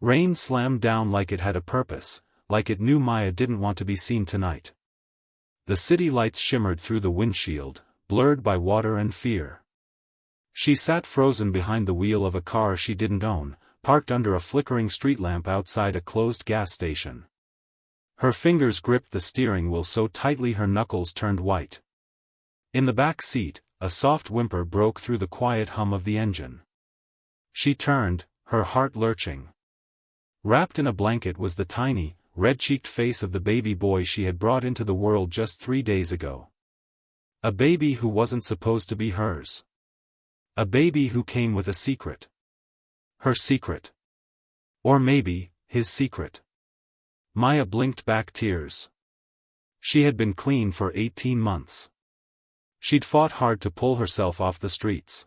Rain slammed down like it had a purpose, like it knew Maya didn't want to be seen tonight. The city lights shimmered through the windshield, blurred by water and fear. She sat frozen behind the wheel of a car she didn't own, parked under a flickering street lamp outside a closed gas station. Her fingers gripped the steering wheel so tightly her knuckles turned white. In the back seat, a soft whimper broke through the quiet hum of the engine. She turned, her heart lurching. Wrapped in a blanket was the tiny, red-cheeked face of the baby boy she had brought into the world just 3 days ago. A baby who wasn't supposed to be hers. A baby who came with a secret. Her secret. Or maybe, his secret. Maya blinked back tears. She had been clean for 18 months. She'd fought hard to pull herself off the streets.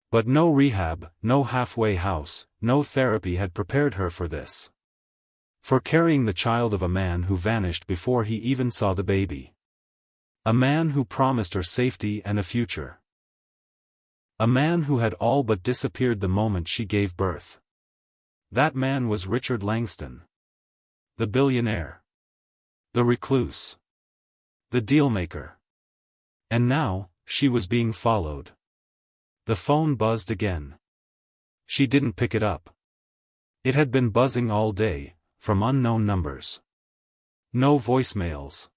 But no rehab, no halfway house, no therapy had prepared her for this. For carrying the child of a man who vanished before he even saw the baby. A man who promised her safety and a future. A man who had all but disappeared the moment she gave birth. That man was Richard Langston. The billionaire. The recluse. The dealmaker. And now, she was being followed. The phone buzzed again. She didn't pick it up. It had been buzzing all day, from unknown numbers. No voicemails.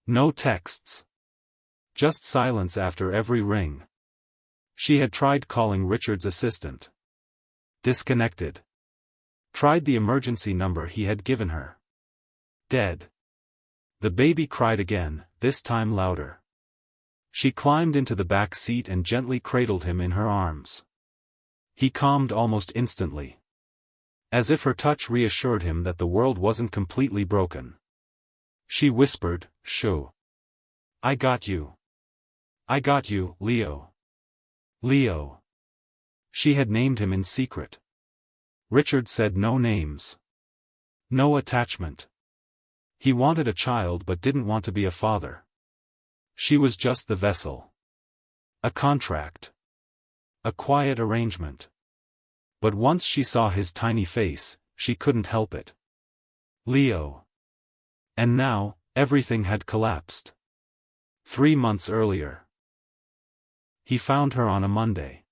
No texts. Just silence after every ring. She had tried calling Richard's assistant. Disconnected. Tried the emergency number he had given her. Dead. The baby cried again, this time louder. She climbed into the back seat and gently cradled him in her arms. He calmed almost instantly. As if her touch reassured him that the world wasn't completely broken. She whispered, "Shoo. I got you. I got you, Leo. Leo." She had named him in secret. Richard said no names. No attachment. He wanted a child but didn't want to be a father. She was just the vessel. A contract. A quiet arrangement. But once she saw his tiny face, she couldn't help it. Leo. And now, everything had collapsed. 3 months earlier. He found her on a Monday.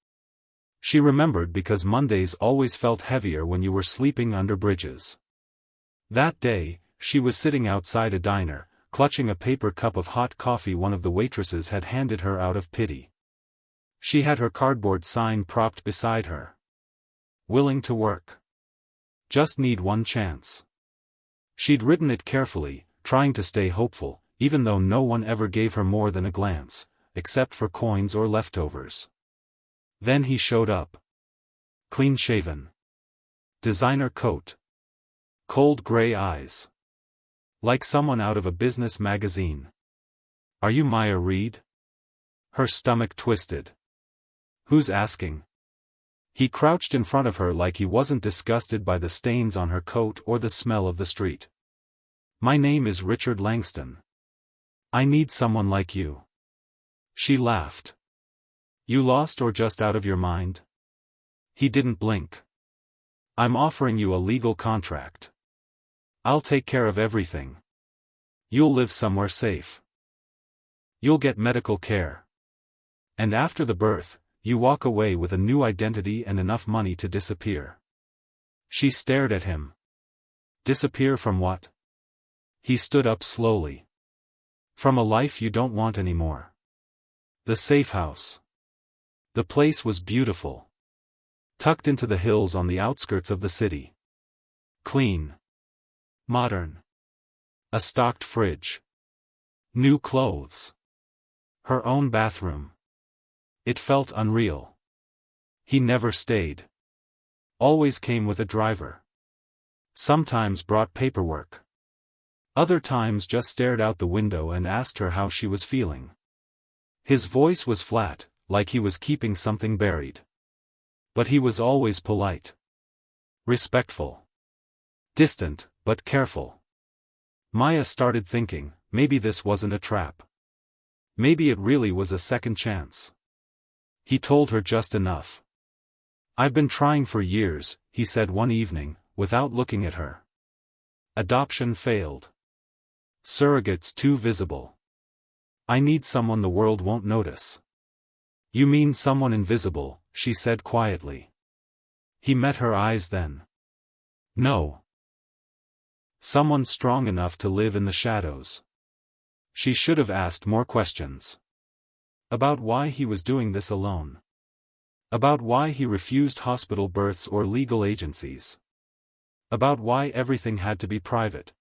She remembered because Mondays always felt heavier when you were sleeping under bridges. That day, she was sitting outside a diner, clutching a paper cup of hot coffee one of the waitresses had handed her out of pity. She had her cardboard sign propped beside her. Willing to work. Just need one chance. She'd written it carefully, trying to stay hopeful, even though no one ever gave her more than a glance, except for coins or leftovers. Then he showed up. Clean-shaven. Designer coat. Cold gray eyes. Like someone out of a business magazine. "Are you Maya Reed?" Her stomach twisted. "Who's asking?" He crouched in front of her like he wasn't disgusted by the stains on her coat or the smell of the street. "My name is Richard Langston. I need someone like you." She laughed. "You lost or just out of your mind?" He didn't blink. "I'm offering you a legal contract. I'll take care of everything. You'll live somewhere safe. You'll get medical care. And after the birth, you walk away with a new identity and enough money to disappear." She stared at him. "Disappear from what?" He stood up slowly. "From a life you don't want anymore. The safe house." The place was beautiful. Tucked into the hills on the outskirts of the city. Clean. Modern. A stocked fridge. New clothes. Her own bathroom. It felt unreal. He never stayed. Always came with a driver. Sometimes brought paperwork. Other times just stared out the window and asked her how she was feeling. His voice was flat, like he was keeping something buried. But he was always polite. Respectful. Distant, but careful. Maya started thinking, maybe this wasn't a trap. Maybe it really was a second chance. He told her just enough. "I've been trying for years," he said one evening, without looking at her. "Adoption failed. Surrogates too visible. I need someone the world won't notice." "You mean someone invisible," she said quietly. He met her eyes then. "No. Someone strong enough to live in the shadows." She should have asked more questions. About why he was doing this alone. About why he refused hospital births or legal agencies. About why everything had to be private.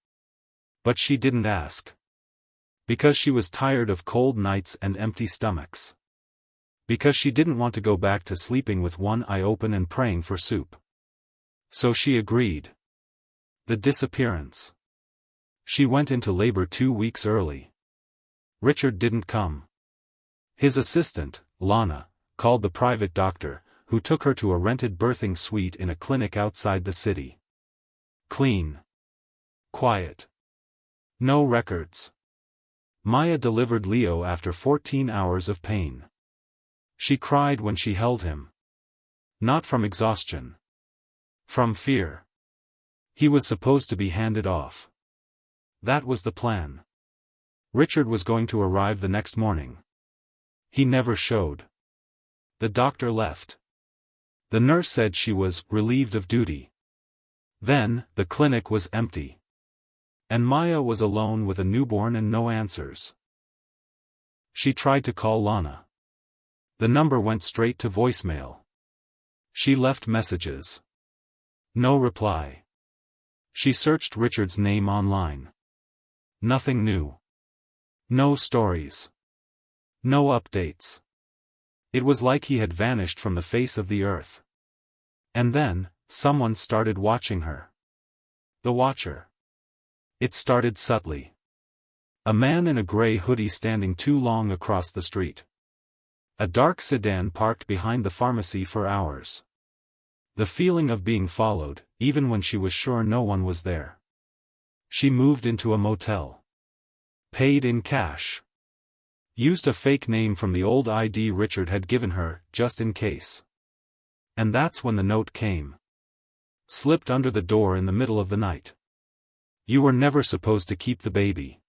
But she didn't ask. Because she was tired of cold nights and empty stomachs. Because she didn't want to go back to sleeping with one eye open and praying for soup. So she agreed. The disappearance. She went into labor 2 weeks early. Richard didn't come. His assistant, Lana, called the private doctor, who took her to a rented birthing suite in a clinic outside the city. Clean. Quiet. No records. Maya delivered Leo after 14 hours of pain. She cried when she held him. Not from exhaustion. From fear. He was supposed to be handed off. That was the plan. Richard was going to arrive the next morning. He never showed. The doctor left. The nurse said she was relieved of duty. Then, the clinic was empty. And Maya was alone with a newborn and no answers. She tried to call Lana. The number went straight to voicemail. She left messages. No reply. She searched Richard's name online. Nothing new. No stories. No updates. It was like he had vanished from the face of the earth. And then, someone started watching her. The watcher. It started subtly. A man in a gray hoodie standing too long across the street. A dark sedan parked behind the pharmacy for hours. The feeling of being followed, even when she was sure no one was there. She moved into a motel. Paid in cash. Used a fake name from the old ID Richard had given her, just in case. And that's when the note came. Slipped under the door in the middle of the night. "You were never supposed to keep the baby."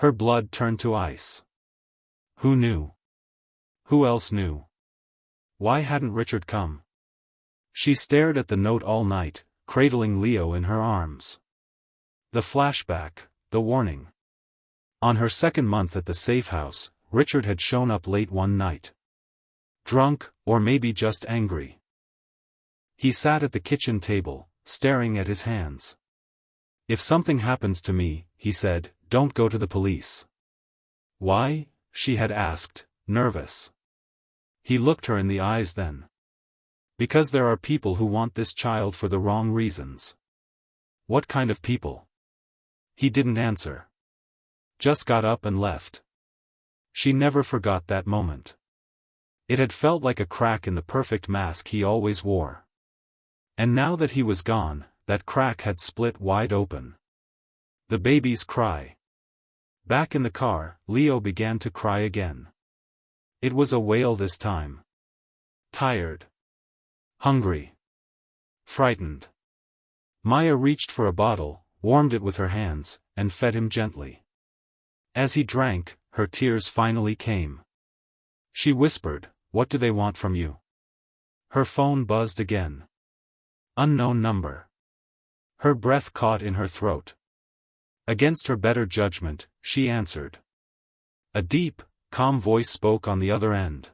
Her blood turned to ice. Who knew? Who else knew? Why hadn't Richard come? She stared at the note all night, cradling Leo in her arms. The flashback, the warning. On her second month at the safe house, Richard had shown up late one night. Drunk, or maybe just angry. He sat at the kitchen table, staring at his hands. "If something happens to me," he said, "don't go to the police." "Why?" she had asked, nervous. He looked her in the eyes then. "Because there are people who want this child for the wrong reasons." "What kind of people?" He didn't answer. Just got up and left. She never forgot that moment. It had felt like a crack in the perfect mask he always wore. And now that he was gone, that crack had split wide open. The baby's cry. Back in the car, Leo began to cry again. It was a wail this time. Tired. Hungry. Frightened. Maya reached for a bottle, warmed it with her hands, and fed him gently. As he drank, her tears finally came. She whispered, "What do they want from you?" Her phone buzzed again. Unknown number. Her breath caught in her throat. Against her better judgment, she answered. A deep, calm voice spoke on the other end.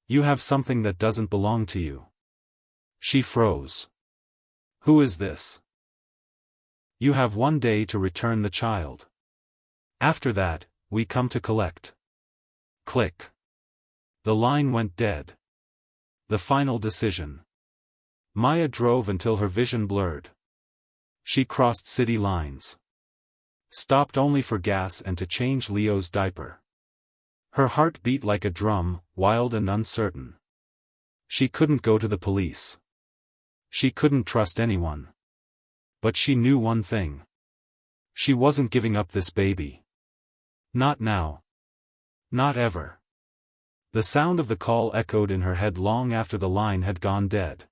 "You have something that doesn't belong to you." She froze. "Who is this?" "You have 1 day to return the child. After that, we come to collect." Click. The line went dead. The final decision. Maya drove until her vision blurred. She crossed city lines. Stopped only for gas and to change Leo's diaper. Her heart beat like a drum, wild and uncertain. She couldn't go to the police. She couldn't trust anyone. But she knew one thing. She wasn't giving up this baby. Not now. Not ever. The sound of the call echoed in her head long after the line had gone dead.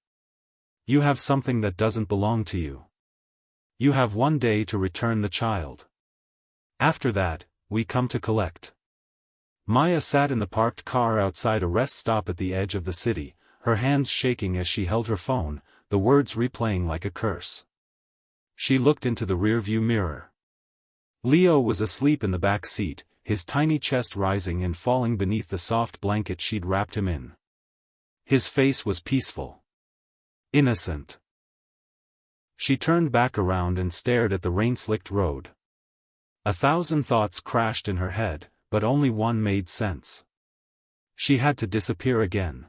You have something that doesn't belong to you. You have 1 day to return the child. After that, we come to collect. Maya sat in the parked car outside a rest stop at the edge of the city, her hands shaking as she held her phone, the words replaying like a curse. She looked into the rearview mirror. Leo was asleep in the back seat, his tiny chest rising and falling beneath the soft blanket she'd wrapped him in. His face was peaceful. Innocent. She turned back around and stared at the rain-slicked road. 1,000 thoughts crashed in her head, but only one made sense. She had to disappear again.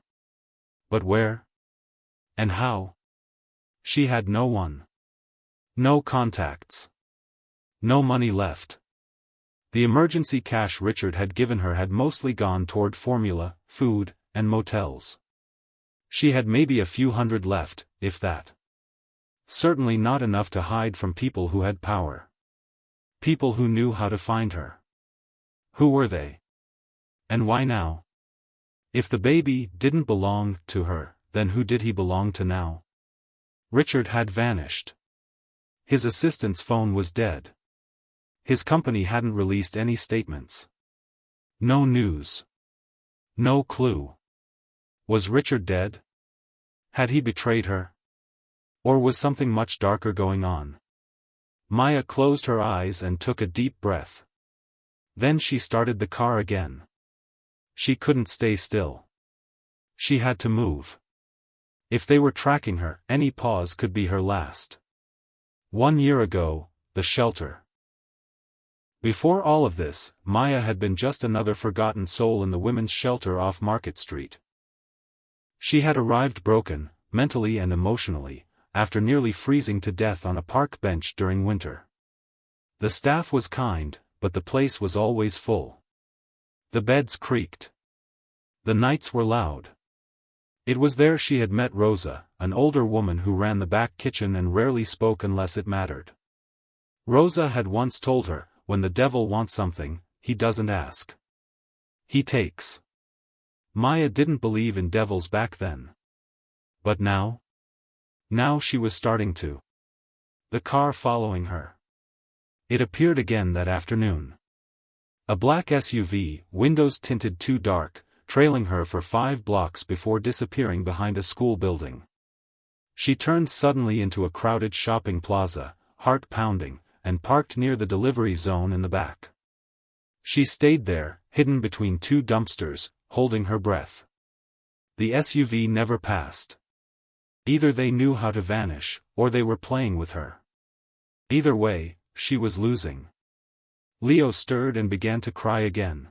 But where? And how? She had no one. No contacts. No money left. The emergency cash Richard had given her had mostly gone toward formula, food, and motels. She had maybe a few hundred left, if that. Certainly not enough to hide from people who had power. People who knew how to find her. Who were they? And why now? If the baby didn't belong to her, then who did he belong to now? Richard had vanished. His assistant's phone was dead. His company hadn't released any statements. No news. No clue. Was Richard dead? Had he betrayed her? Or was something much darker going on? Maya closed her eyes and took a deep breath. Then she started the car again. She couldn't stay still. She had to move. If they were tracking her, any pause could be her last. 1 year ago, the shelter. Before all of this, Maya had been just another forgotten soul in the women's shelter off Market Street. She had arrived broken, mentally and emotionally, after nearly freezing to death on a park bench during winter. The staff was kind, but the place was always full. The beds creaked. The nights were loud. It was there she had met Rosa, an older woman who ran the back kitchen and rarely spoke unless it mattered. Rosa had once told her, when the devil wants something, he doesn't ask. He takes. Maya didn't believe in devils back then. But now? Now she was starting to. The car following her. It appeared again that afternoon. A black SUV, windows tinted too dark, trailing her for 5 blocks before disappearing behind a school building. She turned suddenly into a crowded shopping plaza, heart pounding, and parked near the delivery zone in the back. She stayed there, hidden between 2 dumpsters, holding her breath. The SUV never passed. Either they knew how to vanish, or they were playing with her. Either way, she was losing. Leo stirred and began to cry again.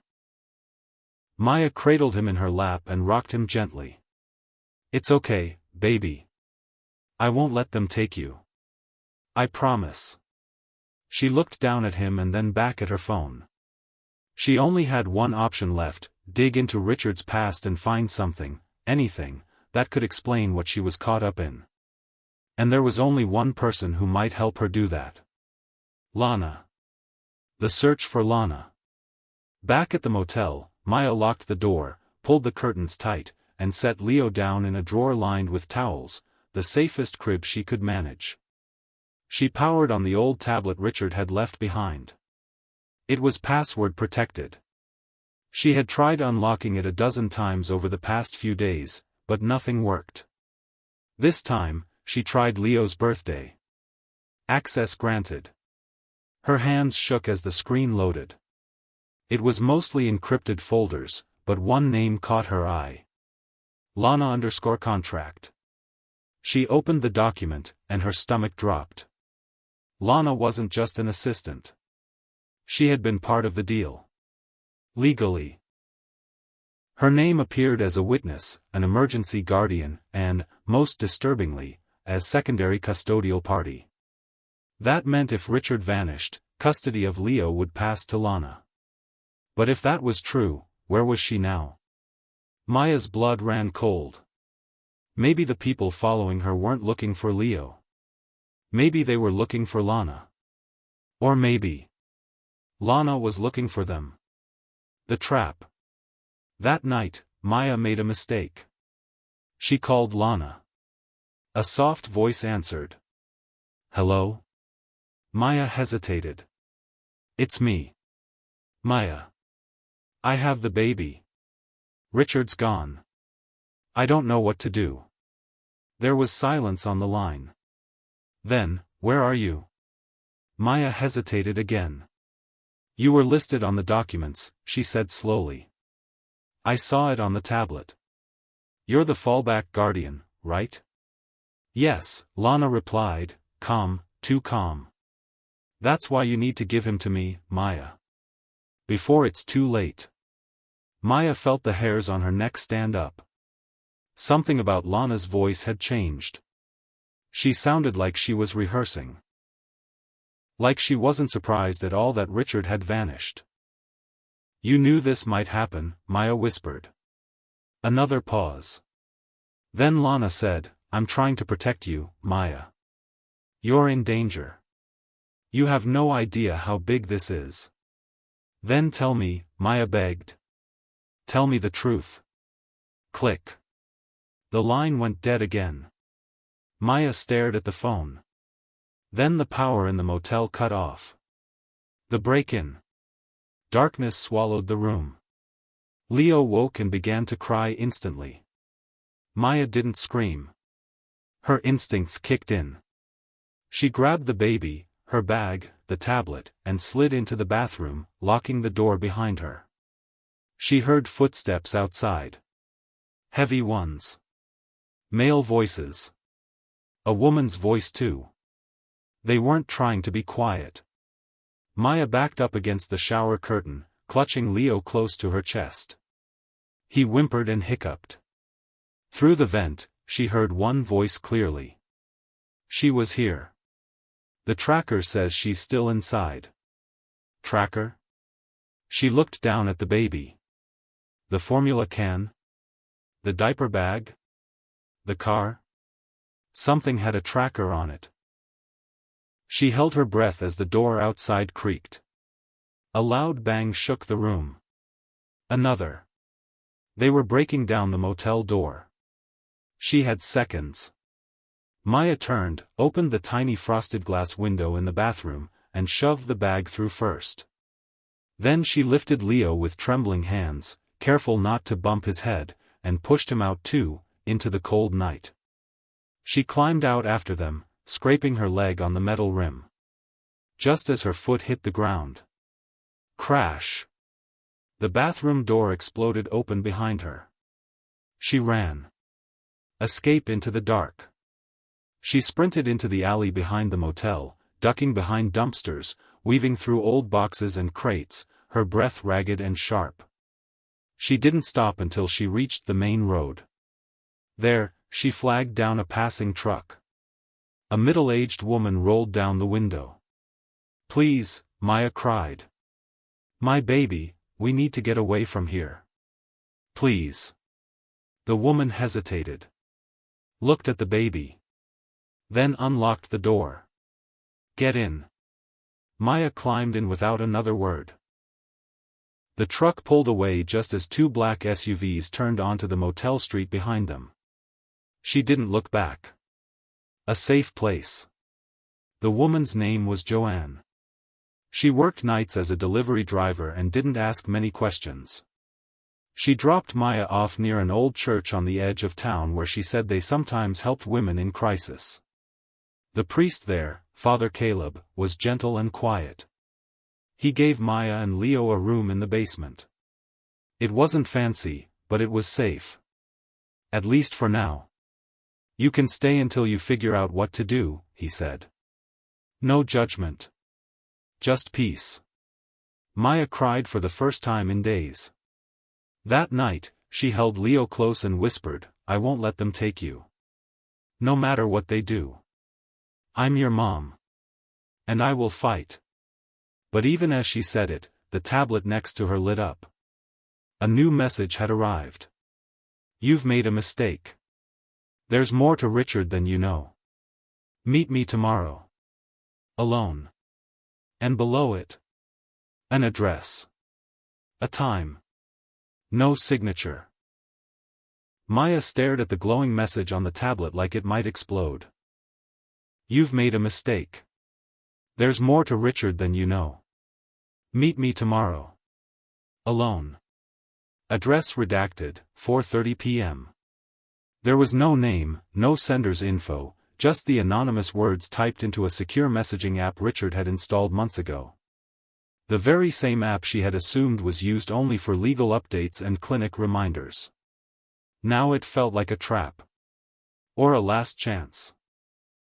Maya cradled him in her lap and rocked him gently. It's okay, baby. I won't let them take you. I promise. She looked down at him and then back at her phone. She only had one option left, dig into Richard's past and find something, anything, that could explain what she was caught up in. And there was only one person who might help her do that. Lana. The search for Lana. Back at the motel, Maya locked the door, pulled the curtains tight, and set Leo down in a drawer lined with towels, the safest crib she could manage. She powered on the old tablet Richard had left behind. It was password protected. She had tried unlocking it a dozen times over the past few days, but nothing worked. This time, she tried Leo's birthday. Access granted. Her hands shook as the screen loaded. It was mostly encrypted folders, but one name caught her eye. Lana_contract. She opened the document, and her stomach dropped. Lana wasn't just an assistant. She had been part of the deal. Legally. Her name appeared as a witness, an emergency guardian, and, most disturbingly, as secondary custodial party. That meant if Richard vanished, custody of Leo would pass to Lana. But if that was true, where was she now? Maya's blood ran cold. Maybe the people following her weren't looking for Leo. Maybe they were looking for Lana. Or maybe Lana was looking for them. The trap. That night, Maya made a mistake. She called Lana. A soft voice answered. Hello? Maya hesitated. It's me. Maya. I have the baby. Richard's gone. I don't know what to do. There was silence on the line. Then, where are you? Maya hesitated again. You were listed on the documents, she said slowly. I saw it on the tablet. You're the fallback guardian, right? Yes, Lana replied, calm, too calm. That's why you need to give him to me, Maya. Before it's too late. Maya felt the hairs on her neck stand up. Something about Lana's voice had changed. She sounded like she was rehearsing. Like she wasn't surprised at all that Richard had vanished. You knew this might happen, Maya whispered. Another pause. Then Lana said, I'm trying to protect you, Maya. You're in danger. You have no idea how big this is. Then tell me, Maya begged. Tell me the truth. Click. The line went dead again. Maya stared at the phone. Then the power in the motel cut off. The break-in. Darkness swallowed the room. Leo woke and began to cry instantly. Maya didn't scream. Her instincts kicked in. She grabbed the baby, her bag, the tablet, and slid into the bathroom, locking the door behind her. She heard footsteps outside. Heavy ones. Male voices. A woman's voice too. They weren't trying to be quiet. Maya backed up against the shower curtain, clutching Leo close to her chest. He whimpered and hiccuped. Through the vent, she heard one voice clearly. She was here. The tracker says she's still inside. Tracker? She looked down at the baby. The formula can? The diaper bag? The car? Something had a tracker on it. She held her breath as the door outside creaked. A loud bang shook the room. Another. They were breaking down the motel door. She had seconds. Maya turned, opened the tiny frosted glass window in the bathroom, and shoved the bag through first. Then she lifted Leo with trembling hands, careful not to bump his head, and pushed him out too, into the cold night. She climbed out after them, scraping her leg on the metal rim. Just as her foot hit the ground. Crash! The bathroom door exploded open behind her. She ran. Escape into the dark. She sprinted into the alley behind the motel, ducking behind dumpsters, weaving through old boxes and crates, her breath ragged and sharp. She didn't stop until she reached the main road. There, she flagged down a passing truck. A middle-aged woman rolled down the window. Please, Maya cried. My baby, we need to get away from here. Please. The woman hesitated. Looked at the baby. Then unlocked the door. Get in. Maya climbed in without another word. The truck pulled away just as two black SUVs turned onto the motel street behind them. She didn't look back. A safe place. The woman's name was Joanne. She worked nights as a delivery driver and didn't ask many questions. She dropped Maya off near an old church on the edge of town where she said they sometimes helped women in crisis. The priest there, Father Caleb, was gentle and quiet. He gave Maya and Leo a room in the basement. It wasn't fancy, but it was safe. At least for now. You can stay until you figure out what to do, he said. No judgment. Just peace. Maya cried for the first time in days. That night, she held Leo close and whispered, I won't let them take you. No matter what they do. I'm your mom. And I will fight. But even as she said it, the tablet next to her lit up. A new message had arrived. You've made a mistake. There's more to Richard than you know. Meet me tomorrow. Alone. And below it. An address. A time. No signature. Maya stared at the glowing message on the tablet like it might explode. You've made a mistake. There's more to Richard than you know. Meet me tomorrow. Alone. Address redacted, 4:30 p.m. There was no name, no sender's info, just the anonymous words typed into a secure messaging app Richard had installed months ago. The very same app she had assumed was used only for legal updates and clinic reminders. Now it felt like a trap. Or a last chance.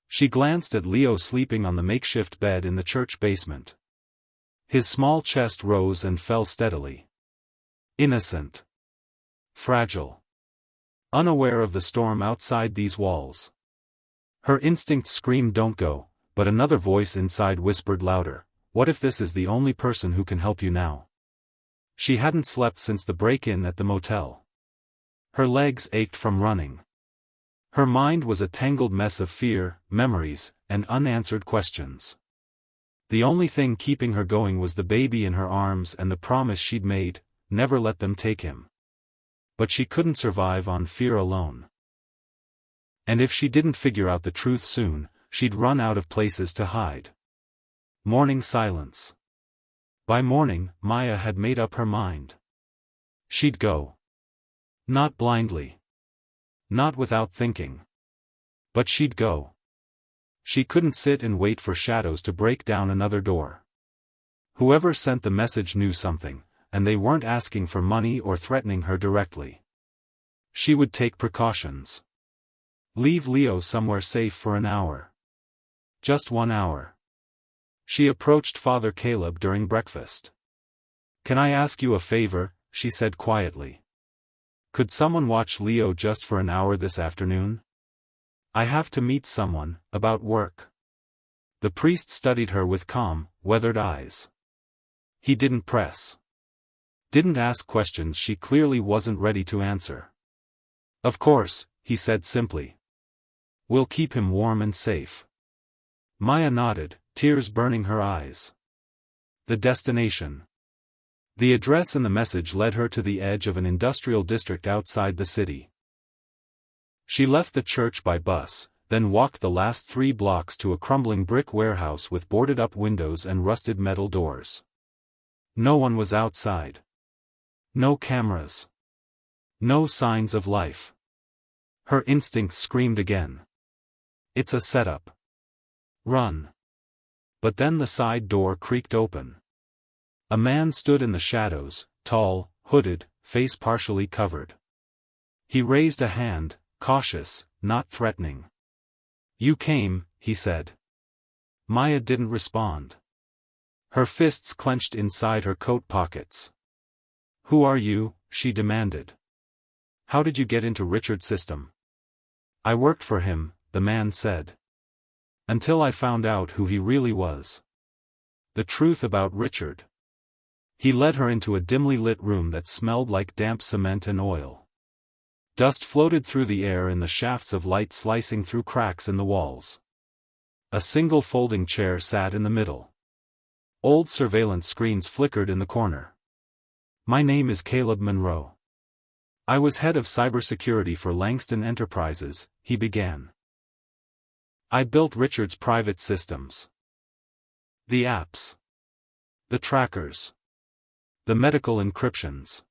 She glanced at Leo sleeping on the makeshift bed in the church basement. His small chest rose and fell steadily. Innocent. Fragile. Unaware of the storm outside these walls. Her instinct screamed don't go, but another voice inside whispered louder, what if this is the only person who can help you now? She hadn't slept since the break-in at the motel. Her legs ached from running. Her mind was a tangled mess of fear, memories, and unanswered questions. The only thing keeping her going was the baby in her arms and the promise she'd made, never let them take him. But she couldn't survive on fear alone. And if she didn't figure out the truth soon, she'd run out of places to hide. Morning silence. By morning, Maya had made up her mind. She'd go. Not blindly. Not without thinking. But she'd go. She couldn't sit and wait for shadows to break down another door. Whoever sent the message knew something, and they weren't asking for money or threatening her directly. She would take precautions. Leave Leo somewhere safe for an hour. Just 1 hour. She approached Father Caleb during breakfast. Can I ask you a favor? She said quietly. Could someone watch Leo just for an hour this afternoon? I have to meet someone, about work. The priest studied her with calm, weathered eyes. He didn't press. Didn't ask questions she clearly wasn't ready to answer. Of course, he said simply. We'll keep him warm and safe. Maya nodded, tears burning her eyes. The destination. The address in the message led her to the edge of an industrial district outside the city. She left the church by bus, then walked the last 3 blocks to a crumbling brick warehouse with boarded-up windows and rusted metal doors. No one was outside. No cameras. No signs of life. Her instincts screamed again. It's a setup. Run. But then the side door creaked open. A man stood in the shadows, tall, hooded, face partially covered. He raised a hand, cautious, not threatening. You came, he said. Maya didn't respond. Her fists clenched inside her coat pockets. Who are you? She demanded. How did you get into Richard's system? I worked for him, the man said. Until I found out who he really was. The truth about Richard. He led her into a dimly lit room that smelled like damp cement and oil. Dust floated through the air in the shafts of light slicing through cracks in the walls. A single folding chair sat in the middle. Old surveillance screens flickered in the corner. My name is Caleb Monroe. I was head of cybersecurity for Langston Enterprises, he began. I built Richard's private systems. The apps. The trackers. The medical encryptions.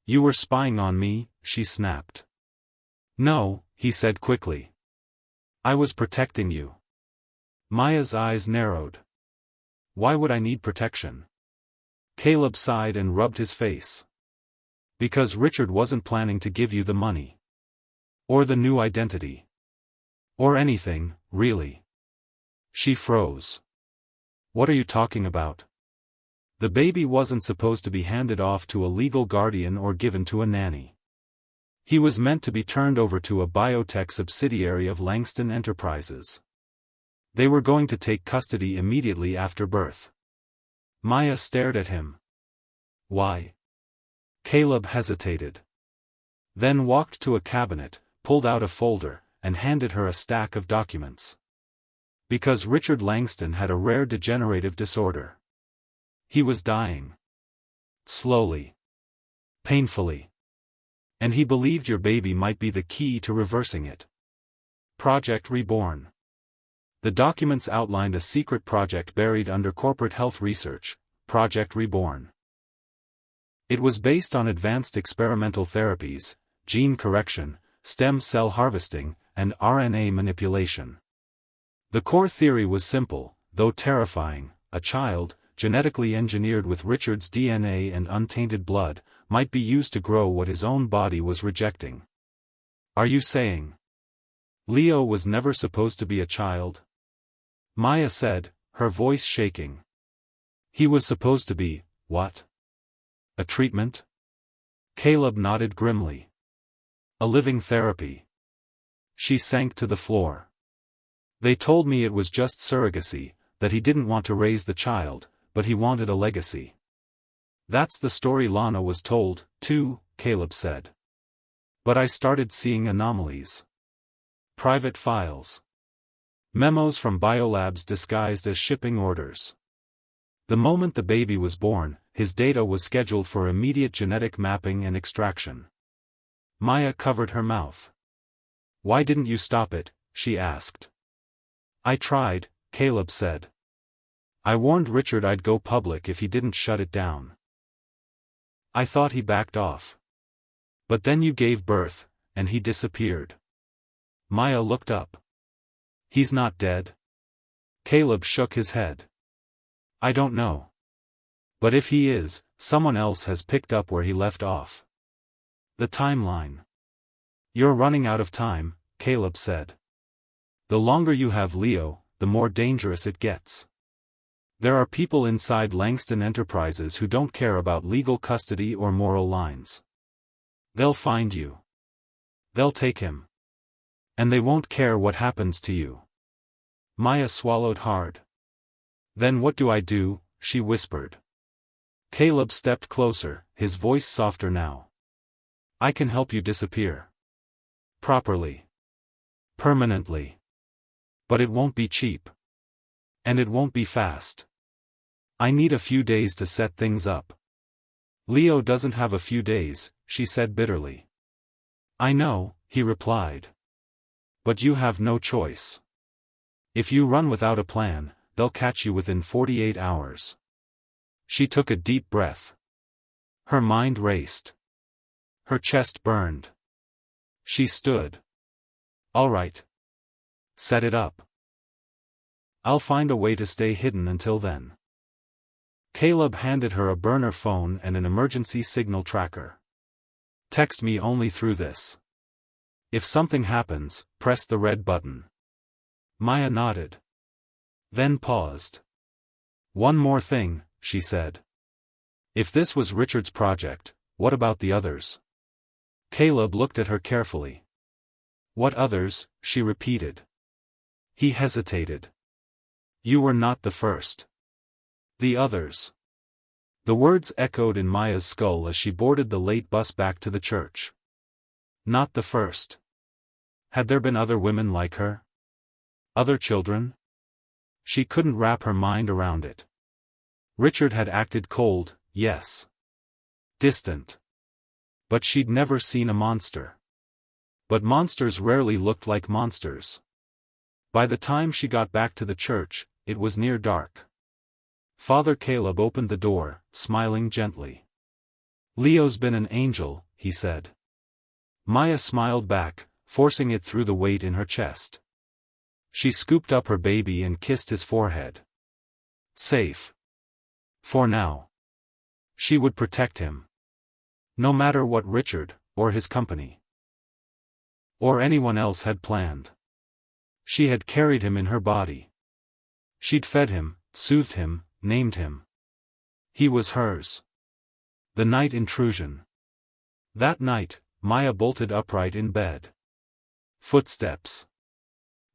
You were spying on me, she snapped. No, he said quickly. I was protecting you. Maya's eyes narrowed. Why would I need protection? Caleb sighed and rubbed his face. Because Richard wasn't planning to give you the money. Or the new identity. Or anything, really. She froze. What are you talking about? The baby wasn't supposed to be handed off to a legal guardian or given to a nanny. He was meant to be turned over to a biotech subsidiary of Langston Enterprises. They were going to take custody immediately after birth. Maya stared at him. Why? Caleb hesitated. Then walked to a cabinet, pulled out a folder, and handed her a stack of documents. Because Richard Langston had a rare degenerative disorder. He was dying. Slowly. Painfully. And he believed your baby might be the key to reversing it. Project Reborn. The documents outlined a secret project buried under corporate health research, Project Reborn. It was based on advanced experimental therapies, gene correction, stem cell harvesting, and RNA manipulation. The core theory was simple, though terrifying: a child, genetically engineered with Richard's DNA and untainted blood, might be used to grow what his own body was rejecting. Are you saying Leo was never supposed to be a child? Maya said, her voice shaking. He was supposed to be, what? A treatment? Caleb nodded grimly. A living therapy. She sank to the floor. They told me it was just surrogacy, that he didn't want to raise the child, but he wanted a legacy. That's the story Lana was told, too, Caleb said. But I started seeing anomalies. Private files. Memos from biolabs disguised as shipping orders. The moment the baby was born, his data was scheduled for immediate genetic mapping and extraction. Maya covered her mouth. Why didn't you stop it? She asked. I tried, Caleb said. I warned Richard I'd go public if he didn't shut it down. I thought he backed off. But then you gave birth, and he disappeared. Maya looked up. He's not dead? Caleb shook his head. I don't know. But if he is, someone else has picked up where he left off. The timeline. You're running out of time, Caleb said. The longer you have Leo, the more dangerous it gets. There are people inside Langston Enterprises who don't care about legal custody or moral lines. They'll find you. They'll take him. And they won't care what happens to you. Maya swallowed hard. Then what do I do? She whispered. Caleb stepped closer, his voice softer now. I can help you disappear. Properly. Permanently. But it won't be cheap. And it won't be fast. I need a few days to set things up. Leo doesn't have a few days, she said bitterly. I know, he replied. But you have no choice. If you run without a plan, they'll catch you within 48 hours. She took a deep breath. Her mind raced. Her chest burned. She stood. All right. Set it up. I'll find a way to stay hidden until then. Caleb handed her a burner phone and an emergency signal tracker. Text me only through this. If something happens, press the red button. Maya nodded. Then paused. One more thing, she said. If this was Richard's project, what about the others? Caleb looked at her carefully. What others? She repeated. He hesitated. You were not the first. The others. The words echoed in Maya's skull as she boarded the late bus back to the church. Not the first. Had there been other women like her? Other children? She couldn't wrap her mind around it. Richard had acted cold, yes. Distant. But she'd never seen a monster. But monsters rarely looked like monsters. By the time she got back to the church, it was near dark. Father Caleb opened the door, smiling gently. Leo's been an angel, he said. Maya smiled back, forcing it through the weight in her chest. She scooped up her baby and kissed his forehead. Safe. For now. She would protect him. No matter what Richard, or his company, or anyone else had planned. She had carried him in her body. She'd fed him, soothed him, named him. He was hers. The night intrusion. That night, Maya bolted upright in bed. Footsteps.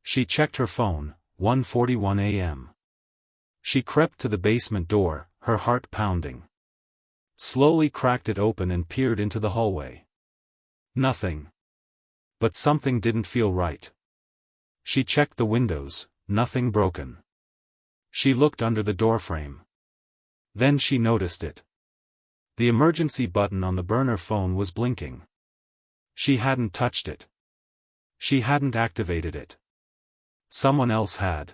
She checked her phone, 1:41 a.m. She crept to the basement door, her heart pounding. Slowly cracked it open and peered into the hallway. Nothing. But something didn't feel right. She checked the windows, nothing broken. She looked under the doorframe. Then she noticed it. The emergency button on the burner phone was blinking. She hadn't touched it. She hadn't activated it. Someone else had.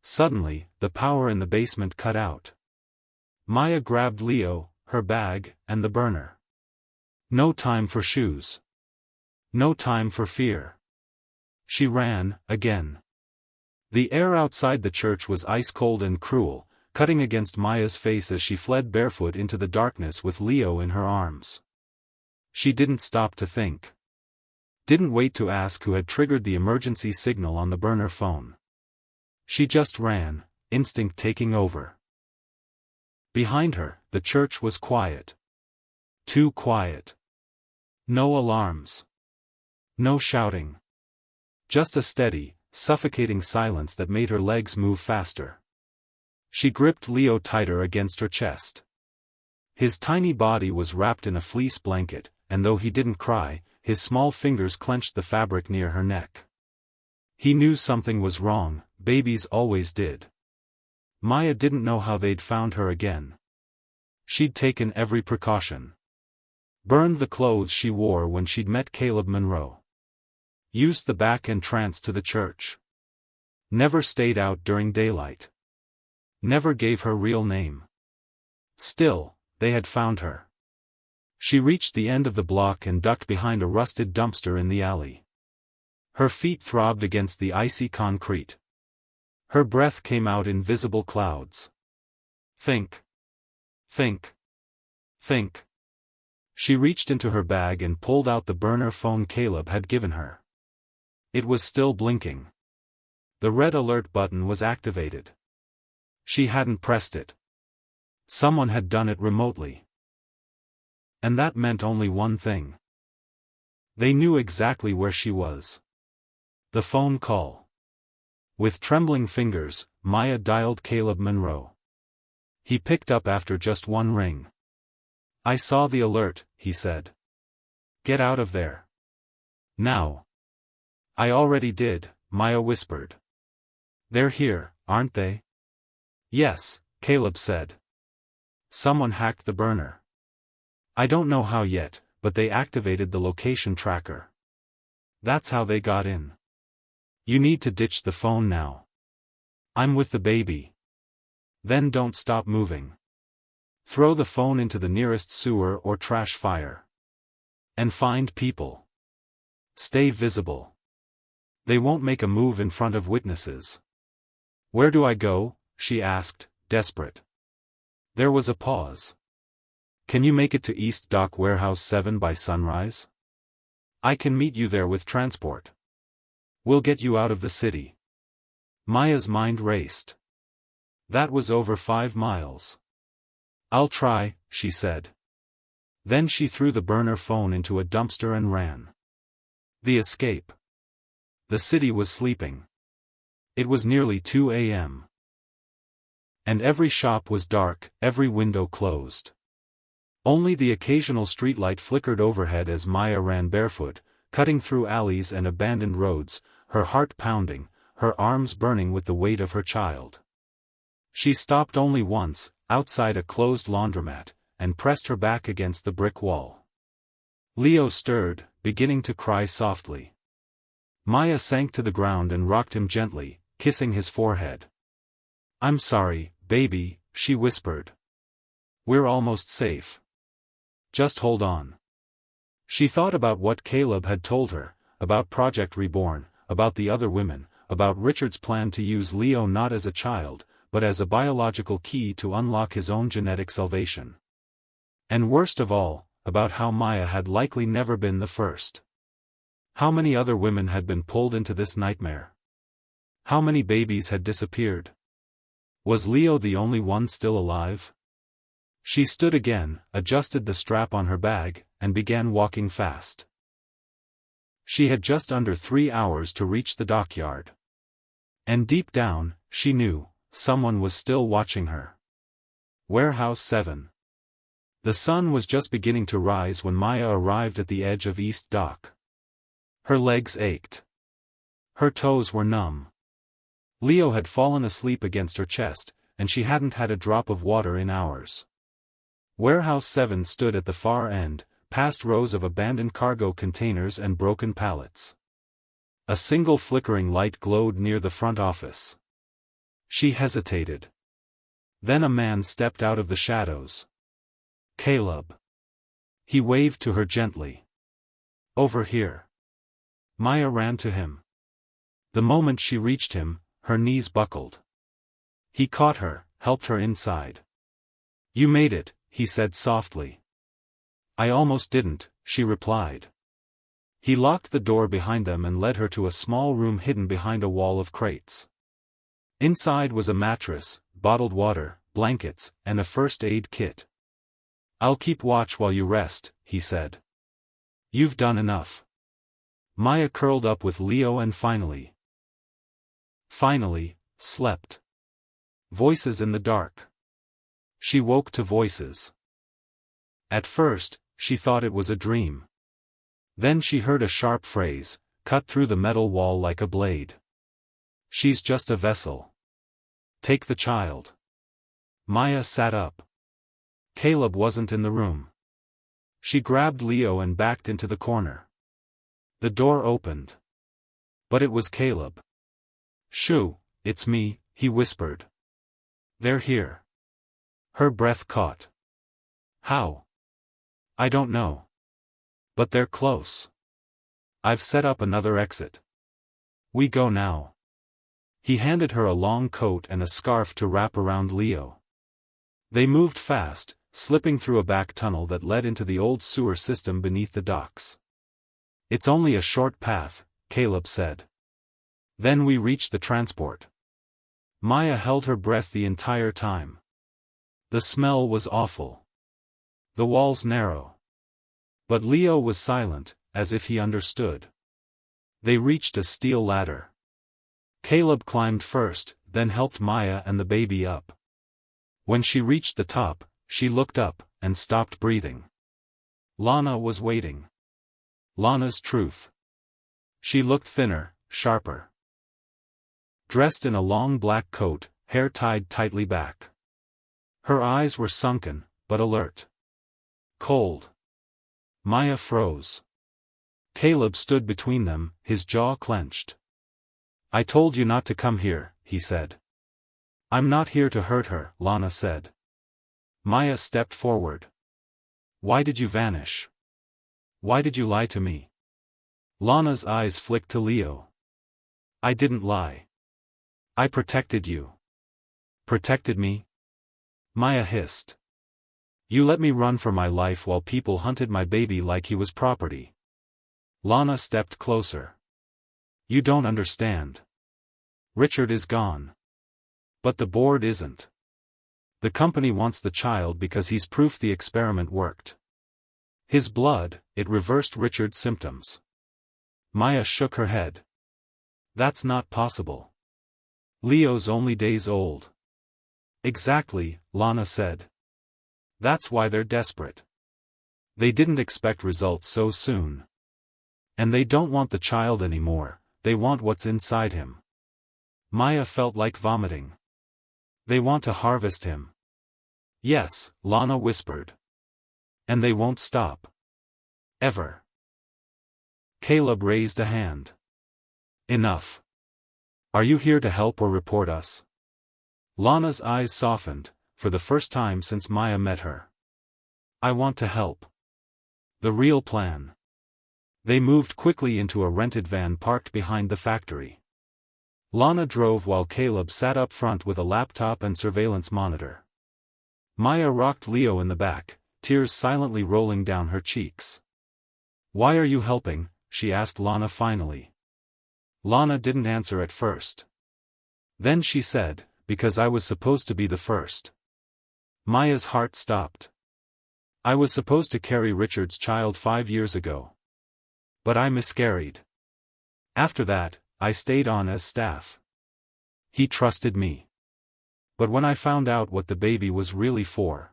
Suddenly, the power in the basement cut out. Maya grabbed Leo, her bag, and the burner. No time for shoes. No time for fear. She ran, again. The air outside the church was ice-cold and cruel, cutting against Maya's face as she fled barefoot into the darkness with Leo in her arms. She didn't stop to think. Didn't wait to ask who had triggered the emergency signal on the burner phone. She just ran, instinct taking over. Behind her, the church was quiet. Too quiet. No alarms. No shouting. Just a steady, suffocating silence that made her legs move faster. She gripped Leo tighter against her chest. His tiny body was wrapped in a fleece blanket, and though he didn't cry, his small fingers clenched the fabric near her neck. He knew something was wrong, babies always did. Maya didn't know how they'd found her again. She'd taken every precaution. Burned the clothes she wore when she'd met Caleb Monroe. Used the back entrance to the church. Never stayed out during daylight. Never gave her real name. Still, they had found her. She reached the end of the block and ducked behind a rusted dumpster in the alley. Her feet throbbed against the icy concrete. Her breath came out in visible clouds. Think. Think. Think. She reached into her bag and pulled out the burner phone Caleb had given her. It was still blinking. The red alert button was activated. She hadn't pressed it. Someone had done it remotely. And that meant only one thing. They knew exactly where she was. The phone call. With trembling fingers, Maya dialed Caleb Monroe. He picked up after just one ring. "I saw the alert," he said. "Get out of there. Now." "I already did," Maya whispered. "They're here, aren't they?" "Yes," Caleb said. "Someone hacked the burner. I don't know how yet, but they activated the location tracker. That's how they got in. You need to ditch the phone now. I'm with the baby. Then don't stop moving. Throw the phone into the nearest sewer or trash fire. And find people. Stay visible. They won't make a move in front of witnesses." "Where do I go?" she asked, desperate. There was a pause. "Can you make it to East Dock Warehouse 7 by sunrise? I can meet you there with transport. We'll get you out of the city." Maya's mind raced. That was over 5 miles. "I'll try," she said. Then she threw the burner phone into a dumpster and ran. The escape. The city was sleeping. It was nearly 2 a.m. And every shop was dark, every window closed. Only the occasional streetlight flickered overhead as Maya ran barefoot, cutting through alleys and abandoned roads, her heart pounding, her arms burning with the weight of her child. She stopped only once, outside a closed laundromat, and pressed her back against the brick wall. Leo stirred, beginning to cry softly. Maya sank to the ground and rocked him gently, kissing his forehead. "I'm sorry, baby," she whispered. "We're almost safe. Just hold on." She thought about what Caleb had told her, about Project Reborn, about the other women, about Richard's plan to use Leo not as a child, but as a biological key to unlock his own genetic salvation. And worst of all, about how Maya had likely never been the first. How many other women had been pulled into this nightmare? How many babies had disappeared? Was Leo the only one still alive? She stood again, adjusted the strap on her bag, and began walking fast. She had just under 3 hours to reach the dockyard. And deep down, she knew, someone was still watching her. Warehouse 7. The sun was just beginning to rise when Maya arrived at the edge of East Dock. Her legs ached. Her toes were numb. Leo had fallen asleep against her chest, and she hadn't had a drop of water in hours. Warehouse 7 stood at the far end, past rows of abandoned cargo containers and broken pallets. A single flickering light glowed near the front office. She hesitated. Then a man stepped out of the shadows. Caleb. He waved to her gently. Over here. Maya ran to him. The moment she reached him, her knees buckled. He caught her, helped her inside. You made it, he said softly. I almost didn't, she replied. He locked the door behind them and led her to a small room hidden behind a wall of crates. Inside was a mattress, bottled water, blankets, and a first aid kit. I'll keep watch while you rest, he said. You've done enough. Maya curled up with Leo and finally, slept. Voices in the dark. She woke to voices. At first, she thought it was a dream. Then she heard a sharp phrase, cut through the metal wall like a blade. She's just a vessel. Take the child. Maya sat up. Caleb wasn't in the room. She grabbed Leo and backed into the corner. The door opened. But it was Caleb. Shoo, it's me, he whispered. They're here. Her breath caught. How? I don't know. But they're close. I've set up another exit. We go now. He handed her a long coat and a scarf to wrap around Leo. They moved fast, slipping through a back tunnel that led into the old sewer system beneath the docks. It's only a short path, Caleb said. Then we reached the transport. Maya held her breath the entire time. The smell was awful. The walls narrow. But Leo was silent, as if he understood. They reached a steel ladder. Caleb climbed first, then helped Maya and the baby up. When she reached the top, she looked up, and stopped breathing. Lana was waiting. Lana's truth. She looked thinner, sharper. Dressed in a long black coat, hair tied tightly back. Her eyes were sunken, but alert. Cold. Maya froze. Caleb stood between them, his jaw clenched. I told you not to come here, he said. I'm not here to hurt her, Lana said. Maya stepped forward. Why did you vanish? Why did you lie to me? Lana's eyes flicked to Leo. I didn't lie. I protected you. Protected me? Maya hissed. You let me run for my life while people hunted my baby like he was property. Lana stepped closer. You don't understand. Richard is gone. But the board isn't. The company wants the child because he's proof the experiment worked. His blood, it reversed Richard's symptoms. Maya shook her head. That's not possible. Leo's only days old. Exactly, Lana said. That's why they're desperate. They didn't expect results so soon. And they don't want the child anymore, they want what's inside him. Maya felt like vomiting. They want to harvest him. Yes, Lana whispered. And they won't stop. Ever. Caleb raised a hand. Enough. Are you here to help or report us? Lana's eyes softened, for the first time since Maya met her. I want to help. The real plan. They moved quickly into a rented van parked behind the factory. Lana drove while Caleb sat up front with a laptop and surveillance monitor. Maya rocked Leo in the back, tears silently rolling down her cheeks. Why are you helping? She asked Lana finally. Lana didn't answer at first. Then she said, because I was supposed to be the first. Maya's heart stopped. I was supposed to carry Richard's child 5 years ago. But I miscarried. After that, I stayed on as staff. He trusted me. But when I found out what the baby was really for,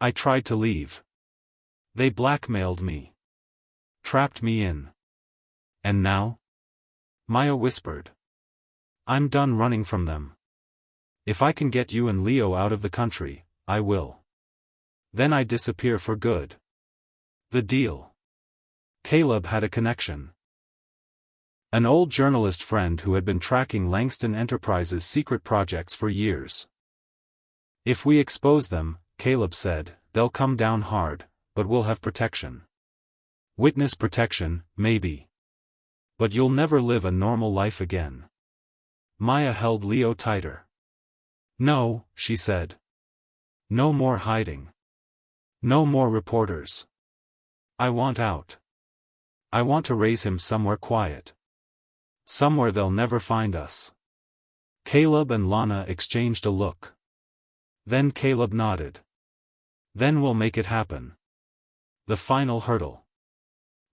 I tried to leave. They blackmailed me. Trapped me in. And now? Maya whispered. I'm done running from them. If I can get you and Leo out of the country, I will. Then I disappear for good. The deal. Caleb had a connection. An old journalist friend who had been tracking Langston Enterprises' secret projects for years. If we expose them, Caleb said, they'll come down hard, but we'll have protection. Witness protection, maybe. But you'll never live a normal life again. Maya held Leo tighter. No, she said. No more hiding. No more reporters. I want out. I want to raise him somewhere quiet. Somewhere they'll never find us. Caleb and Lana exchanged a look. Then Caleb nodded. Then we'll make it happen. The final hurdle.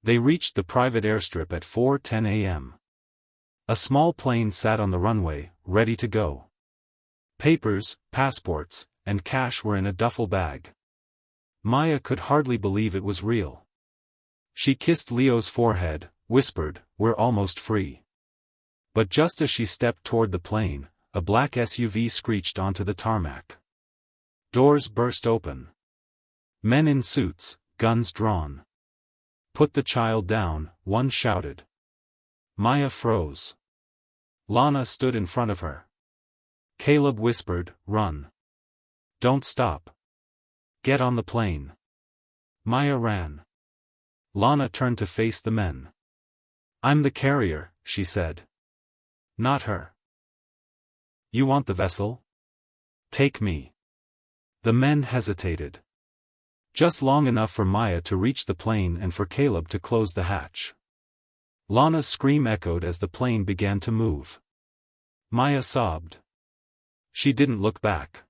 They reached the private airstrip at 4:10 a.m. A small plane sat on the runway, ready to go. Papers, passports, and cash were in a duffel bag. Maya could hardly believe it was real. She kissed Leo's forehead, whispered, "We're almost free." But just as she stepped toward the plane, a black SUV screeched onto the tarmac. Doors burst open. Men in suits, guns drawn. "Put the child down," one shouted. Maya froze. Lana stood in front of her. Caleb whispered, "Run. Don't stop. Get on the plane." Maya ran. Lana turned to face the men. "I'm the carrier," she said. "Not her." "You want the vessel? Take me." The men hesitated. Just long enough for Maya to reach the plane and for Caleb to close the hatch. Lana's scream echoed as the plane began to move. Maya sobbed. She didn't look back.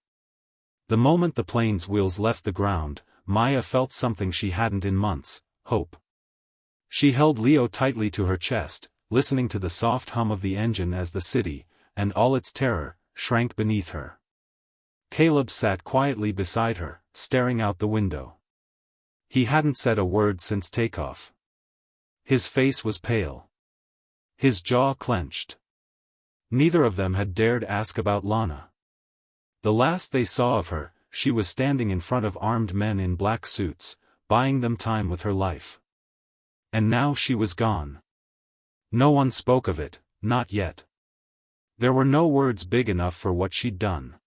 The moment the plane's wheels left the ground, Maya felt something she hadn't in months: hope. She held Leo tightly to her chest, listening to the soft hum of the engine as the city, and all its terror, shrank beneath her. Caleb sat quietly beside her, staring out the window. He hadn't said a word since takeoff. His face was pale. His jaw clenched. Neither of them had dared ask about Lana. The last they saw of her, she was standing in front of armed men in black suits, buying them time with her life. And now she was gone. No one spoke of it, not yet. There were no words big enough for what she'd done.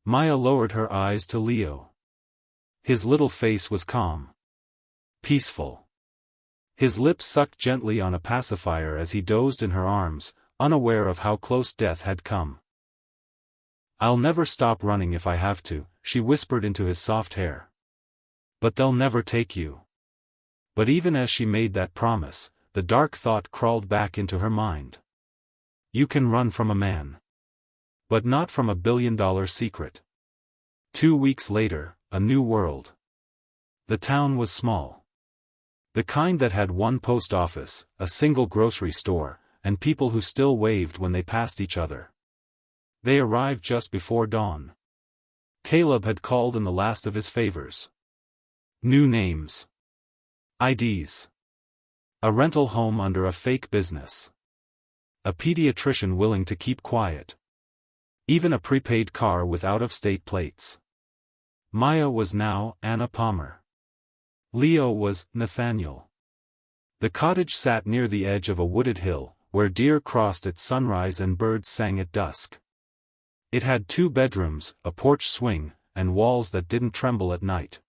Maya lowered her eyes to Leo. His little face was calm. Peaceful. His lips sucked gently on a pacifier as he dozed in her arms, unaware of how close death had come. "I'll never stop running if I have to," she whispered into his soft hair. "But they'll never take you." But even as she made that promise, the dark thought crawled back into her mind. You can run from a man. But not from $1 billion secret. 2 weeks later, a new world. The town was small. The kind that had one post office, a single grocery store, and people who still waved when they passed each other. They arrived just before dawn. Caleb had called in the last of his favors. New names. IDs. A rental home under a fake business. A pediatrician willing to keep quiet. Even a prepaid car with out-of-state plates. Maya was now Anna Palmer. Leo was Nathaniel. The cottage sat near the edge of a wooded hill, where deer crossed at sunrise and birds sang at dusk. It had 2 bedrooms, a porch swing, and walls that didn't tremble at night.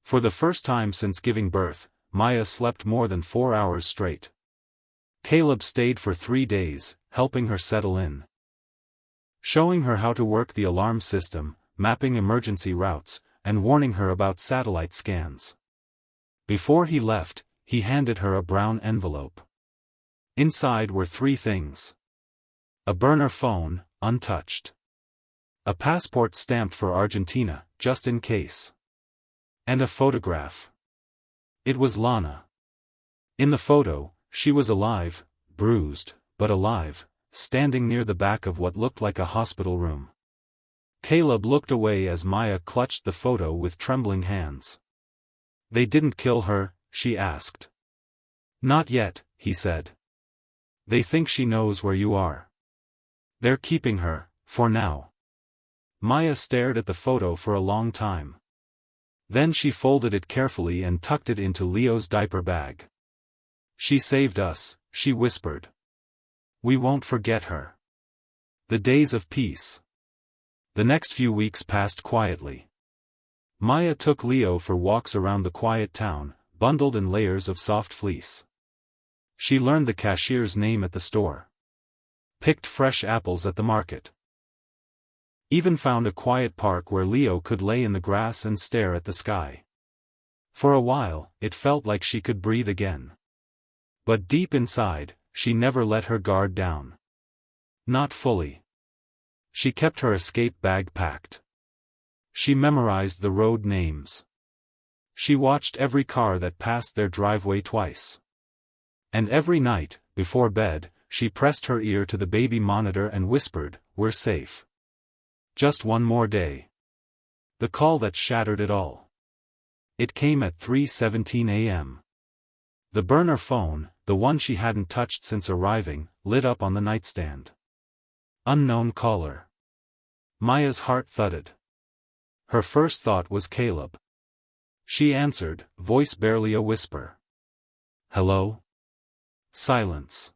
For the first time since giving birth, Maya slept more than 4 hours straight. Caleb stayed for 3 days, helping her settle in. Showing her how to work the alarm system, mapping emergency routes, and warning her about satellite scans. Before he left, he handed her a brown envelope. Inside were 3 things. A burner phone, untouched. A passport stamped for Argentina, just in case. And a photograph. It was Lana. In the photo, she was alive, bruised, but alive, standing near the back of what looked like a hospital room. Caleb looked away as Maya clutched the photo with trembling hands. "They didn't kill her?" she asked. "Not yet," he said. "They think she knows where you are. They're keeping her, for now." Maya stared at the photo for a long time. Then she folded it carefully and tucked it into Leo's diaper bag. "She saved us," she whispered. "We won't forget her." The days of peace. The next few weeks passed quietly. Maya took Leo for walks around the quiet town, bundled in layers of soft fleece. She learned the cashier's name at the store. Picked fresh apples at the market. Even found a quiet park where Leo could lay in the grass and stare at the sky. For a while, it felt like she could breathe again. But deep inside, she never let her guard down. Not fully. She kept her escape bag packed. She memorized the road names. She watched every car that passed their driveway twice. And every night, before bed, she pressed her ear to the baby monitor and whispered, "We're safe. Just one more day." The call that shattered it all. It came at 3:17 a.m. The burner phone, the one she hadn't touched since arriving, lit up on the nightstand. Unknown caller. Maya's heart thudded. Her first thought was Caleb. She answered, voice barely a whisper. "Hello?" Silence.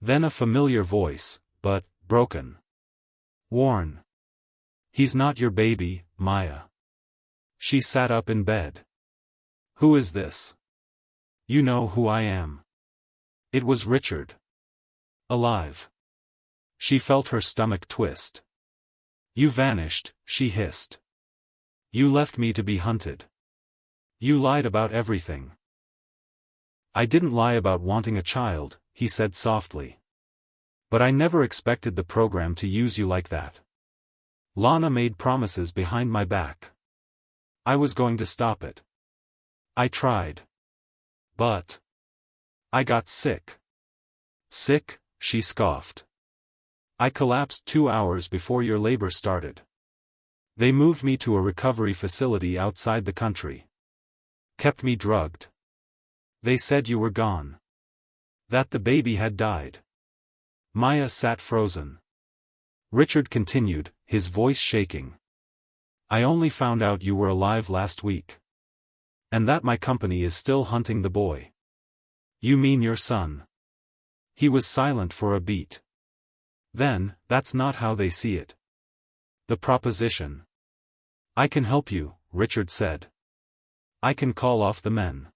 Then a familiar voice, but broken. "Warren. He's not your baby, Maya." She sat up in bed. "Who is this?" "You know who I am." It was Richard. Alive. She felt her stomach twist. "You vanished," she hissed. "You left me to be hunted. You lied about everything." "I didn't lie about wanting a child," he said softly. "But I never expected the program to use you like that. Lana made promises behind my back. I was going to stop it. I tried. But I got sick." "Sick?" she scoffed. "I collapsed 2 hours before your labor started. They moved me to a recovery facility outside the country. Kept me drugged. They said you were gone. That the baby had died." Maya sat frozen. Richard continued, his voice shaking. "I only found out you were alive last week. And that my company is still hunting the boy." "You mean your son?" He was silent for a beat. Then, "That's not how they see it. The proposition." "I can help you," Richard said. "I can call off the men.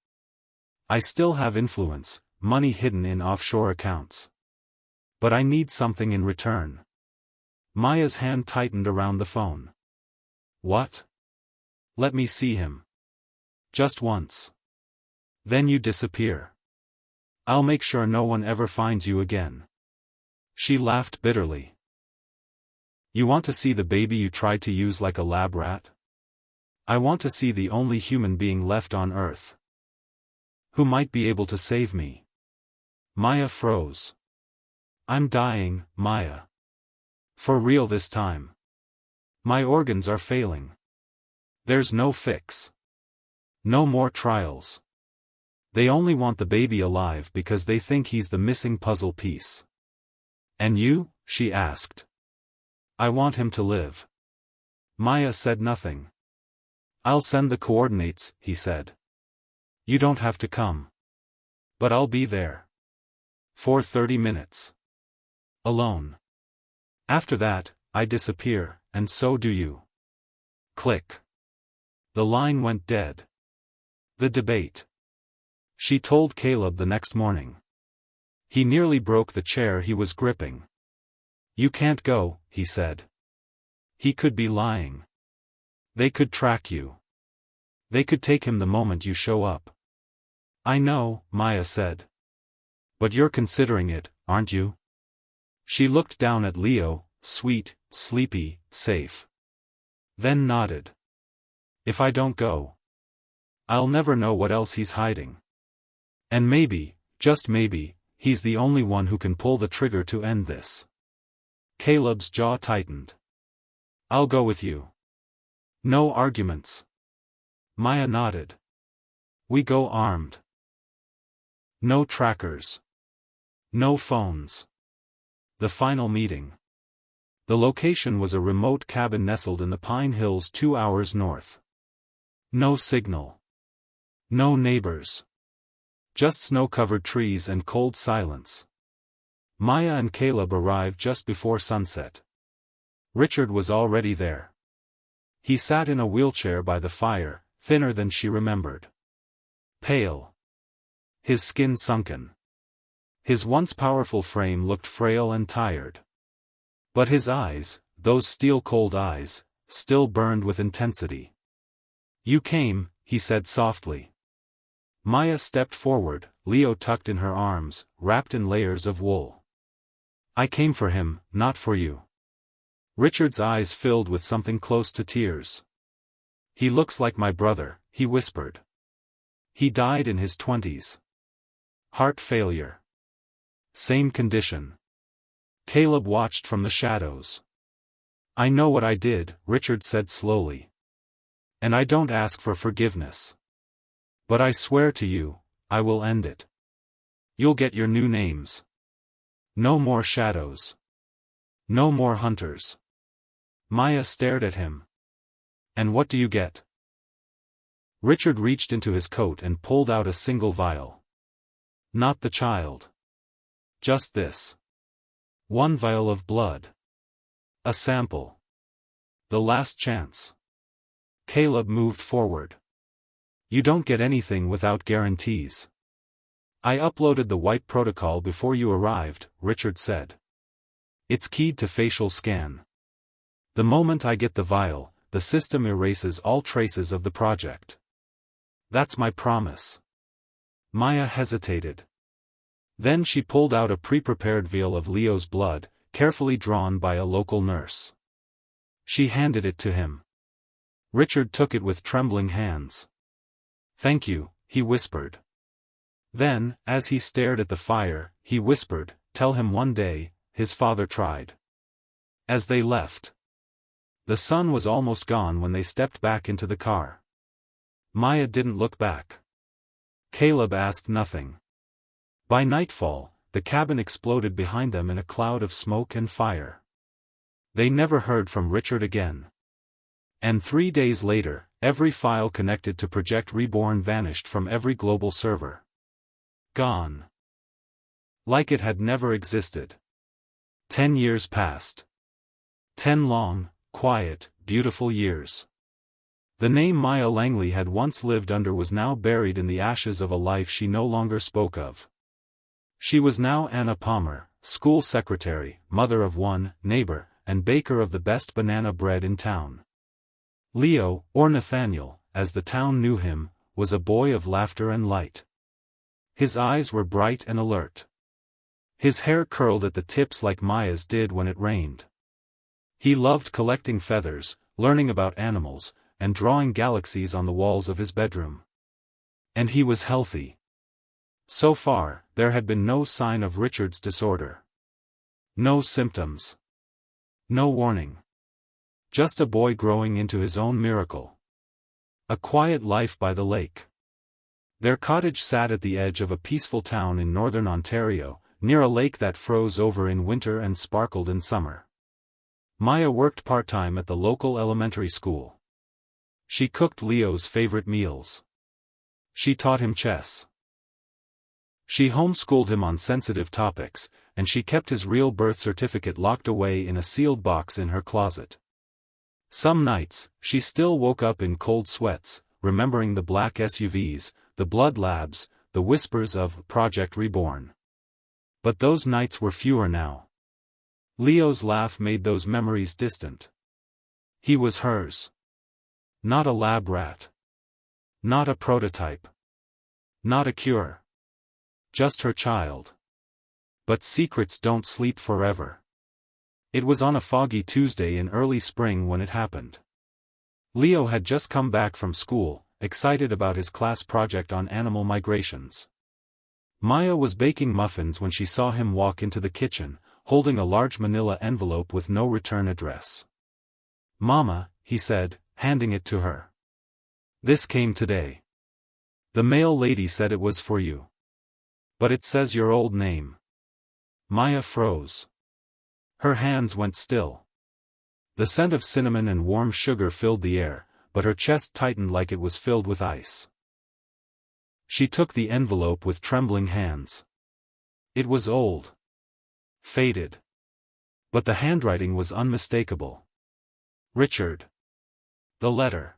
I still have influence, money hidden in offshore accounts. But I need something in return." Maya's hand tightened around the phone. "What?" "Let me see him. Just once. Then you disappear. I'll make sure no one ever finds you again." She laughed bitterly. "You want to see the baby you tried to use like a lab rat? I want to see the only human being left on Earth. Who might be able to save me." Maya froze. "I'm dying, Maya. For real this time. My organs are failing. There's no fix. No more trials. They only want the baby alive because they think he's the missing puzzle piece." "And you?" she asked. "I want him to live." Maya said nothing. "I'll send the coordinates," he said. "You don't have to come. But I'll be there. For 30 minutes. Alone. After that, I disappear, and so do you." Click. The line went dead. The debate. She told Caleb the next morning. He nearly broke the chair he was gripping. "You can't go," he said. He could be lying. They could track you. They could take him the moment you show up. "I know," Maya said. "But you're considering it, aren't you?" She looked down at Leo, sweet, sleepy, safe. Then nodded. "If I don't go, I'll never know what else he's hiding. And maybe, just maybe, he's the only one who can pull the trigger to end this." Caleb's jaw tightened. "I'll go with you. No arguments." Maya nodded. "We go armed. No trackers. No phones." The final meeting. The location was a remote cabin nestled in the Pine Hills 2 hours north. No signal. No neighbors. Just snow-covered trees and cold silence. Maya and Caleb arrived just before sunset. Richard was already there. He sat in a wheelchair by the fire, thinner than she remembered. Pale. His skin sunken. His once powerful frame looked frail and tired. But his eyes, those steel-cold eyes, still burned with intensity. "You came," he said softly. Maya stepped forward, Leo tucked in her arms, wrapped in layers of wool. "I came for him, not for you." Richard's eyes filled with something close to tears. "He looks like my brother," he whispered. "He died in his 20s. Heart failure. Same condition." Caleb watched from the shadows. "I know what I did," Richard said slowly. "And I don't ask for forgiveness. But I swear to you, I will end it. You'll get your new names. No more shadows. No more hunters." Maya stared at him. "And what do you get?" Richard reached into his coat and pulled out a single vial. "Not the child. Just this. One vial of blood. A sample. The last chance." Caleb moved forward. "You don't get anything without guarantees." "I uploaded the white protocol before you arrived," Richard said. "It's keyed to facial scan. The moment I get the vial, the system erases all traces of the project. That's my promise." Maya hesitated. Then she pulled out a pre-prepared vial of Leo's blood, carefully drawn by a local nurse. She handed it to him. Richard took it with trembling hands. "Thank you," he whispered. Then, as he stared at the fire, he whispered, "Tell him one day, his father tried." As they left. The sun was almost gone when they stepped back into the car. Maya didn't look back. Caleb asked nothing. By nightfall, the cabin exploded behind them in a cloud of smoke and fire. They never heard from Richard again. And 3 days later, every file connected to Project Reborn vanished from every global server. Gone. Like it had never existed. 10 years passed. 10 long, quiet, beautiful years. The name Maya Langley had once lived under was now buried in the ashes of a life she no longer spoke of. She was now Anna Palmer, school secretary, mother of one, neighbor, and baker of the best banana bread in town. Leo, or Nathaniel, as the town knew him, was a boy of laughter and light. His eyes were bright and alert. His hair curled at the tips like Maya's did when it rained. He loved collecting feathers, learning about animals, and drawing galaxies on the walls of his bedroom. And he was healthy. So far, there had been no sign of Richard's disorder. No symptoms. No warning. Just a boy growing into his own miracle. A quiet life by the lake. Their cottage sat at the edge of a peaceful town in northern Ontario, near a lake that froze over in winter and sparkled in summer. Maya worked part-time at the local elementary school. She cooked Leo's favorite meals. She taught him chess. She homeschooled him on sensitive topics, and she kept his real birth certificate locked away in a sealed box in her closet. Some nights, she still woke up in cold sweats, remembering the black SUVs, the blood labs, the whispers of Project Reborn. But those nights were fewer now. Leo's laugh made those memories distant. He was hers. Not a lab rat. Not a prototype. Not a cure. Just her child. But secrets don't sleep forever. It was on a foggy Tuesday in early spring when it happened. Leo had just come back from school, excited about his class project on animal migrations. Maya was baking muffins when she saw him walk into the kitchen, holding a large manila envelope with no return address. "Mama," he said, handing it to her. "This came today. The mail lady said it was for you. But it says your old name." Maya froze. Her hands went still. The scent of cinnamon and warm sugar filled the air, but her chest tightened like it was filled with ice. She took the envelope with trembling hands. It was old. Faded. But the handwriting was unmistakable. Richard. The letter.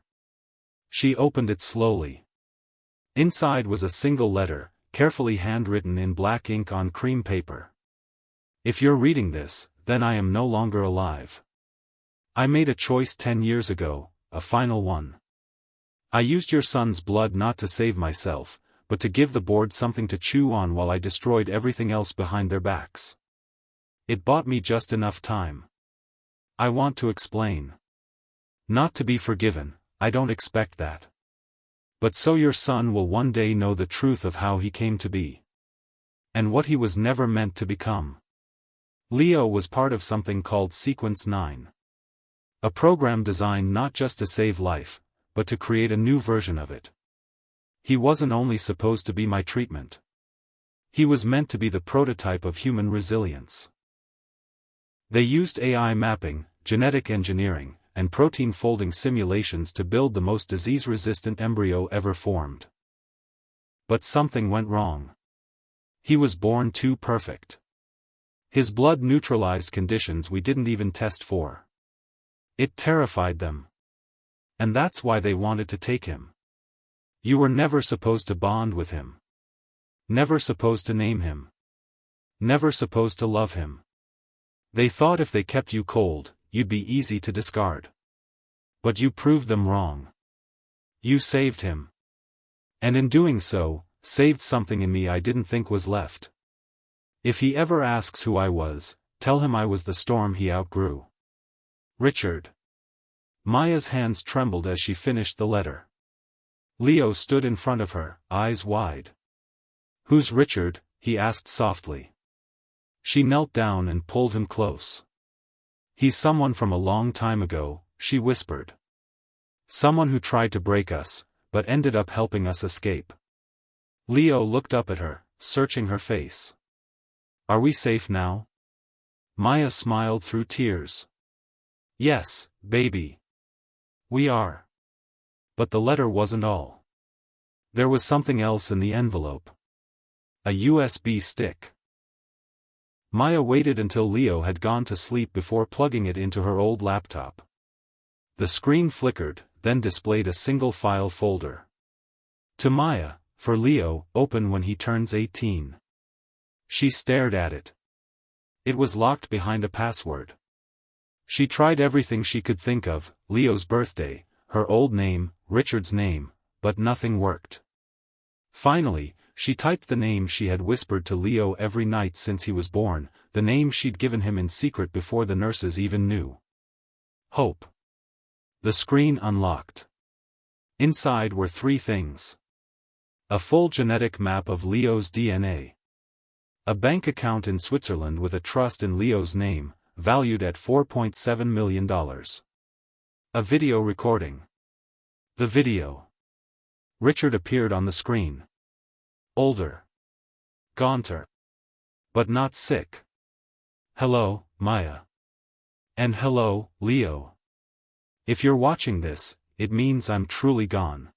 She opened it slowly. Inside was a single letter, carefully handwritten in black ink on cream paper. If you're reading this, then I am no longer alive. I made a choice 10 years ago, a final one. I used your son's blood not to save myself, but to give the board something to chew on while I destroyed everything else behind their backs. It bought me just enough time. I want to explain. Not to be forgiven, I don't expect that. But so your son will one day know the truth of how he came to be. And what he was never meant to become. Leo was part of something called Sequence 9. A program designed not just to save life, but to create a new version of it. He wasn't only supposed to be my treatment. He was meant to be the prototype of human resilience. They used AI mapping, genetic engineering, and protein folding simulations to build the most disease-resistant embryo ever formed. But something went wrong. He was born too perfect. His blood neutralized conditions we didn't even test for. It terrified them. And that's why they wanted to take him. You were never supposed to bond with him. Never supposed to name him. Never supposed to love him. They thought if they kept you cold, you'd be easy to discard. But you proved them wrong. You saved him. And in doing so, saved something in me I didn't think was left. If he ever asks who I was, tell him I was the storm he outgrew. Richard. Maya's hands trembled as she finished the letter. Leo stood in front of her, eyes wide. Who's Richard? He asked softly. She knelt down and pulled him close. He's someone from a long time ago, she whispered. Someone who tried to break us, but ended up helping us escape. Leo looked up at her, searching her face. Are we safe now? Maya smiled through tears. Yes, baby. We are. But the letter wasn't all. There was something else in the envelope. A USB stick. Maya waited until Leo had gone to sleep before plugging it into her old laptop. The screen flickered, then displayed a single file folder. To Maya, for Leo, open when he turns 18. She stared at it. It was locked behind a password. She tried everything she could think of, Leo's birthday, her old name, Richard's name, but nothing worked. Finally, she typed the name she had whispered to Leo every night since he was born, the name she'd given him in secret before the nurses even knew. Hope. The screen unlocked. Inside were 3 things. A full genetic map of Leo's DNA. A bank account in Switzerland with a trust in Leo's name, valued at $4.7 million. A video recording. The video. Richard appeared on the screen. Older. Gaunter. But not sick. Hello, Maya. And hello, Leo. If you're watching this, it means I'm truly gone.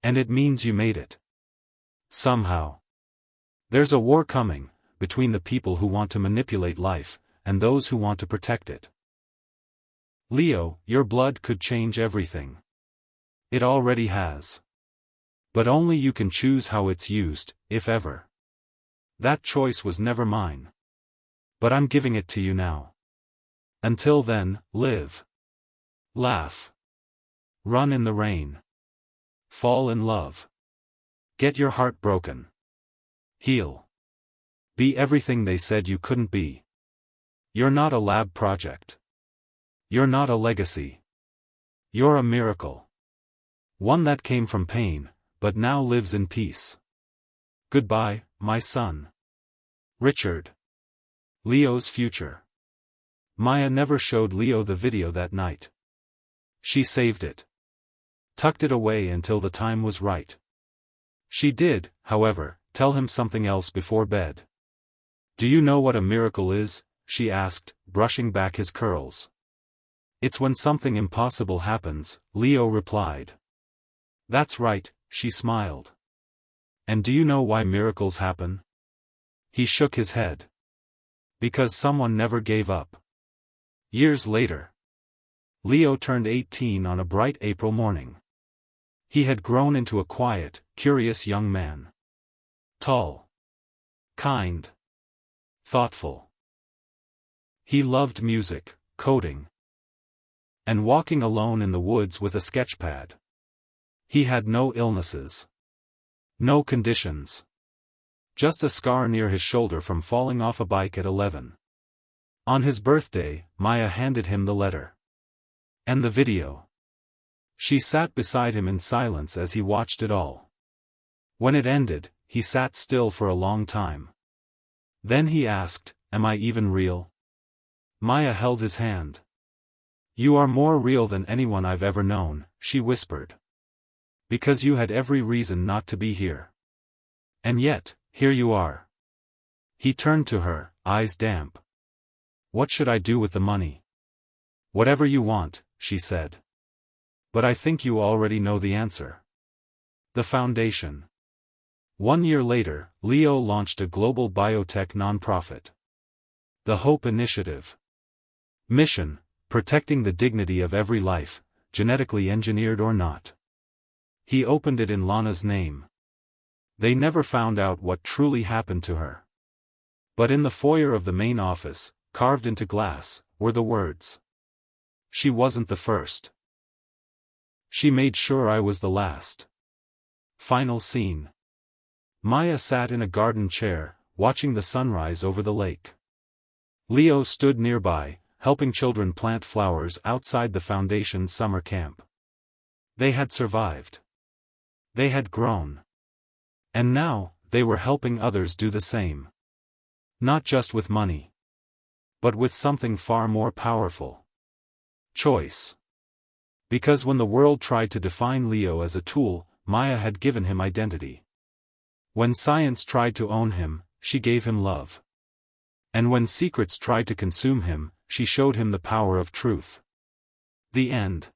And it means you made it. Somehow. There's a war coming, between the people who want to manipulate life, and those who want to protect it. Leo, your blood could change everything. It already has. But only you can choose how it's used, if ever. That choice was never mine. But I'm giving it to you now. Until then, live. Laugh. Run in the rain. Fall in love. Get your heart broken. Heal. Be everything they said you couldn't be. You're not a lab project. You're not a legacy. You're a miracle. One that came from pain, but now lives in peace. Goodbye, my son. Richard. Leo's future. Maya never showed Leo the video that night. She saved it. Tucked it away until the time was right. She did, however, tell him something else before bed. Do you know what a miracle is? She asked, brushing back his curls. It's when something impossible happens, Leo replied. That's right, she smiled. And do you know why miracles happen? He shook his head. Because someone never gave up. Years later, Leo turned 18 on a bright April morning. He had grown into a quiet, curious young man. Tall. Kind. Thoughtful. He loved music, coding, and walking alone in the woods with a sketchpad. He had no illnesses. No conditions. Just a scar near his shoulder from falling off a bike at 11. On his birthday, Maya handed him the letter. And the video. She sat beside him in silence as he watched it all. When it ended, he sat still for a long time. Then he asked, "Am I even real?" Maya held his hand. "You are more real than anyone I've ever known," she whispered. "Because you had every reason not to be here. And yet, here you are." He turned to her, eyes damp. "What should I do with the money?" "Whatever you want," she said. "But I think you already know the answer." The foundation. 1 year later, Leo launched a global biotech nonprofit. The Hope Initiative. Mission: protecting the dignity of every life, genetically engineered or not. He opened it in Lana's name. They never found out what truly happened to her. But in the foyer of the main office, carved into glass, were the words. She wasn't the first. She made sure I was the last. Final scene. Maya sat in a garden chair, watching the sunrise over the lake. Leo stood nearby, helping children plant flowers outside the foundation's summer camp. They had survived. They had grown. And now, they were helping others do the same. Not just with money. But with something far more powerful. Choice. Because when the world tried to define Leo as a tool, Maya had given him identity. When science tried to own him, she gave him love. And when secrets tried to consume him, she showed him the power of truth. The end.